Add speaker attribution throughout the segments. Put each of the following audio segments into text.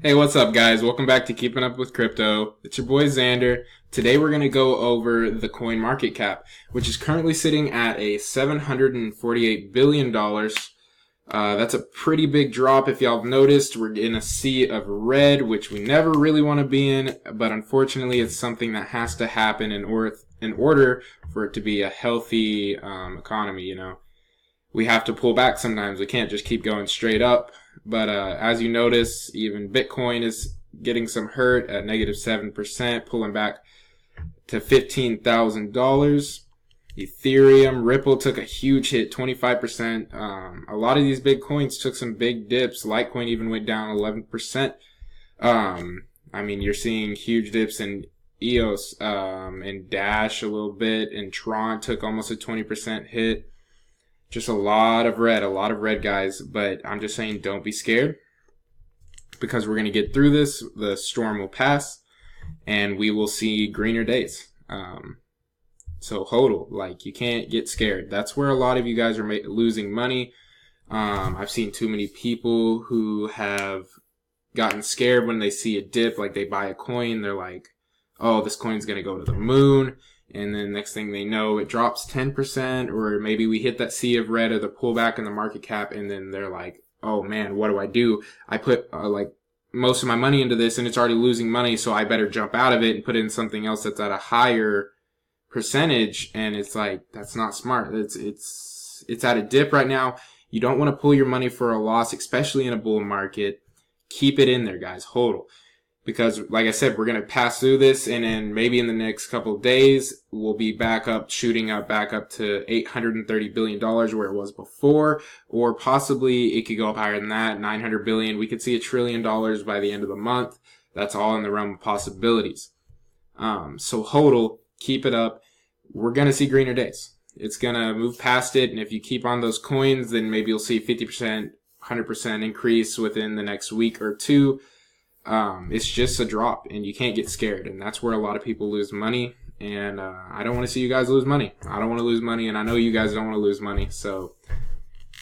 Speaker 1: Hey, what's up, guys? Welcome back to Keeping Up with Crypto. It's your boy Xander. Today we're going to go over the coin market cap, which is currently sitting at a $748 billion. That's a pretty big drop. If y'all have noticed, we're in a sea of red, which we never really want to be in, but unfortunately it's something that has to happen in order for it to be a healthy economy, We have to pull back sometimes. We can't just keep going straight up. But as you notice, even Bitcoin is getting some hurt at negative 7%, pulling back to $15,000. Ethereum, Ripple took a huge hit, 25%. A lot of these big coins took some big dips. Litecoin even went down 11%. You're seeing huge dips in EOS, and Dash a little bit, and Tron took almost a 20% hit. Just a lot of red, guys. But I'm just saying, don't be scared, because we're going to get through this. The storm will pass, and we will see greener days. So Hodl, you can't get scared. That's where a lot of you guys are losing money. I've seen too many people who have gotten scared when they see a dip, like they buy a coin, they're like, oh, this coin's going to go to the moon. And then next thing they know, it drops 10%, or maybe we hit that sea of red or the pullback in the market cap, and then they're like, oh man, what do? I put most of my money into this and it's already losing money, so I better jump out of it and put in something else that's at a higher percentage. And it's like, that's not smart. It's at a dip right now. You don't want to pull your money for a loss, especially in a bull market. Keep it in there, guys. Hodl. Because, like I said, we're going to pass through this, and then maybe in the next couple of days, we'll be shooting up back up to $830 billion where it was before, or possibly it could go up higher than that, $900 billion. We could see $1 trillion by the end of the month. That's all in the realm of possibilities. So Hodl, keep it up. We're going to see greener days. It's going to move past it, and if you keep on those coins, then maybe you'll see 50%, 100% increase within the next week or two. It's just a drop, and you can't get scared, and that's where a lot of people lose money. And I don't want to see you guys lose money. I don't want to lose money, and I know you guys don't want to lose money. So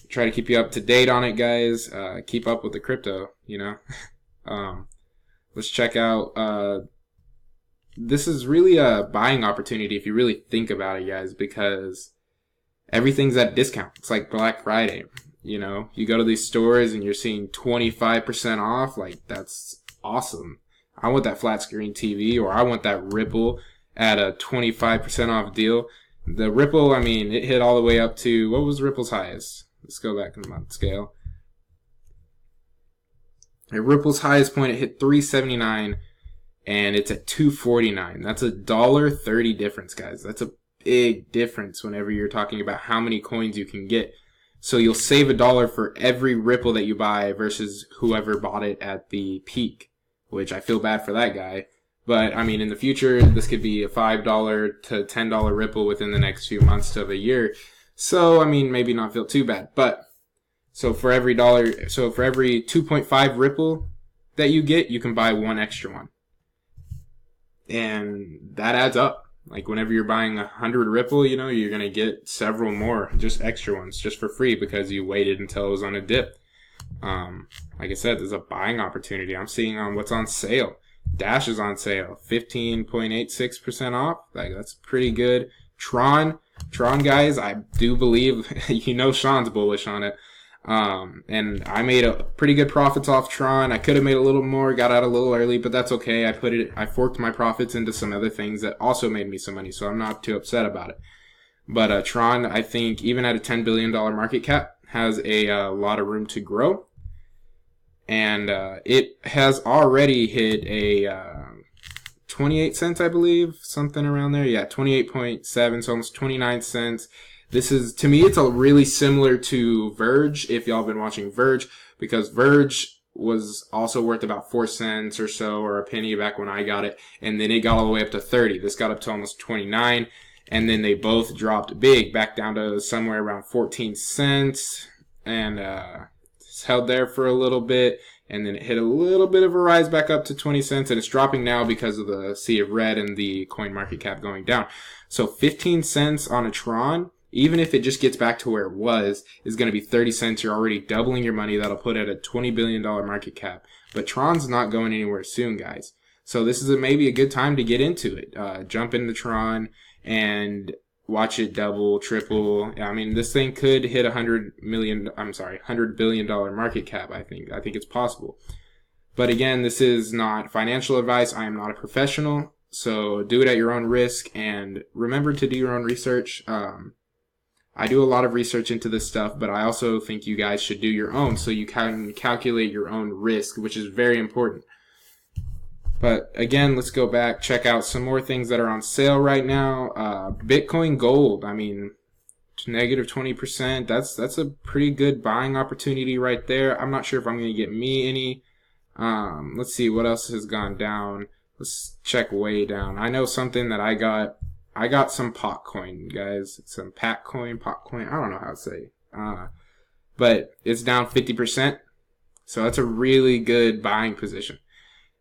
Speaker 1: try to keep you up to date on it, guys. Keep up with the crypto, Let's check out. This is really a buying opportunity if you really think about it, guys, because everything's at discount. It's like Black Friday. You go to these stores and you're seeing 25% off. That's awesome. I want that flat screen TV, or I want that Ripple at a 25% off deal. The Ripple, it hit all the way up to, what was Ripple's highest? Let's go back in the month scale. At Ripple's highest point, it hit 379, and it's at 249. That's $1.30 difference, guys. That's a big difference whenever you're talking about how many coins you can get. So you'll save $1 for every Ripple that you buy versus whoever bought it at the peak, which I feel bad for that guy. But, in the future, this could be a $5 to $10 Ripple within the next few months to a year. So, maybe not feel too bad. But, so for every 2.5 Ripple that you get, you can buy one extra one. And that adds up. Whenever you're buying 100 Ripple, you're going to get several more, just extra ones, just for free because you waited until it was on a dip. Like I said, there's a buying opportunity. I'm seeing on what's on sale. Dash is on sale, 15.86% off. That's pretty good. Tron, guys, I do believe, Sean's bullish on it. And I made a pretty good profits off Tron. I could have made a little more, got out a little early, but that's okay. I forked my profits into some other things that also made me some money, so I'm not too upset about it. But Tron, I think, even at a $10 billion market cap, has a lot of room to grow. And it has already hit a 28 cents, I believe, something around there. Yeah, 28.7, so almost 29 cents. This is, to me, it's a really similar to Verge, if y'all been watching Verge, because Verge was also worth about 4 cents or so, or a penny back when I got it, and then it got all the way up to 30. This got up to almost 29, and then they both dropped big, back down to somewhere around 14 cents, and it's held there for a little bit, and then it hit a little bit of a rise back up to 20 cents, and it's dropping now because of the sea of red and the coin market cap going down. So 15 cents on a Tron, even if it just gets back to where it was, is going to be 30 cents. You're already doubling your money. That'll put it at a $20 billion market cap. But Tron's not going anywhere soon, guys. So this is maybe a good time to get into it. Jump into Tron and watch it double, triple. I mean, this thing could hit $100 billion market cap. I think it's possible. But again, this is not financial advice. I am not a professional. So do it at your own risk, and remember to do your own research. I do a lot of research into this stuff, but I also think you guys should do your own so you can calculate your own risk, which is very important. But again, let's go back, check out some more things that are on sale right now. Bitcoin Gold, I mean, negative 20%. That's a pretty good buying opportunity right there. I'm not sure if I'm going to get me any. Let's see what else has gone down. Let's check way down. I know something that I got some Potcoin, guys. Some Potcoin. I don't know how to say. But it's down 50%. So that's a really good buying position.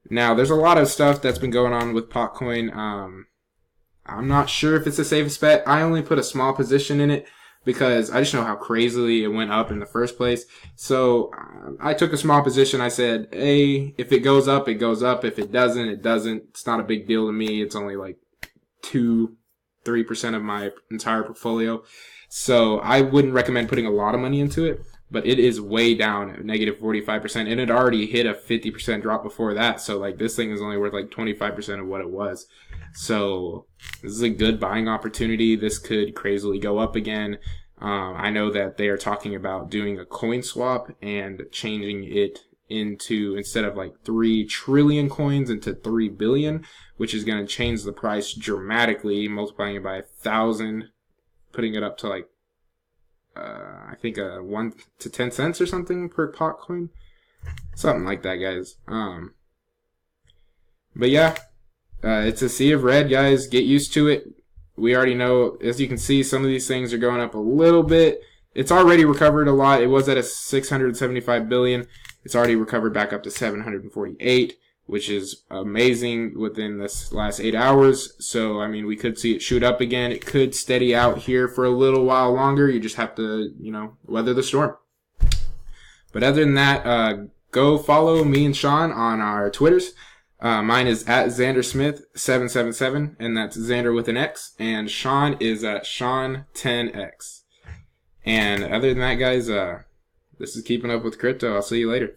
Speaker 1: Now, there's a lot of stuff that's been going on with Potcoin. I'm not sure if it's the safest bet. I only put a small position in it because I just know how crazily it went up in the first place. So I took a small position. I said, hey, if it goes up, it goes up. If it doesn't, it doesn't. It's not a big deal to me. It's only like 2-3% of my entire portfolio. So I wouldn't recommend putting a lot of money into it. But it is way down at negative 45%. And it already hit a 50% drop before that. So like this thing is only worth like 25% of what it was. So this is a good buying opportunity. This could crazily go up again. I know that they are talking about doing a coin swap and changing it into, instead of like 3 trillion coins, into 3 billion, which is going to change the price dramatically, multiplying it by 1,000, putting it up to like, I think 1 to 10 cents or something per pot coin. Something like that, guys. But yeah, it's a sea of red, guys. Get used to it. We already know, as you can see, some of these things are going up a little bit. It's already recovered a lot. It was at a 675 billion. It's already recovered back up to 748, which is amazing within this last 8 hours. So, I mean, we could see it shoot up again. It could steady out here for a little while longer. You just have to, weather the storm. But other than that, go follow me and Sean on our Twitters. Mine is at XanderSmith777, and that's Xander with an X. And Sean is at Sean10X. And other than that, guys, this is Keeping Up with Crypto. I'll see you later.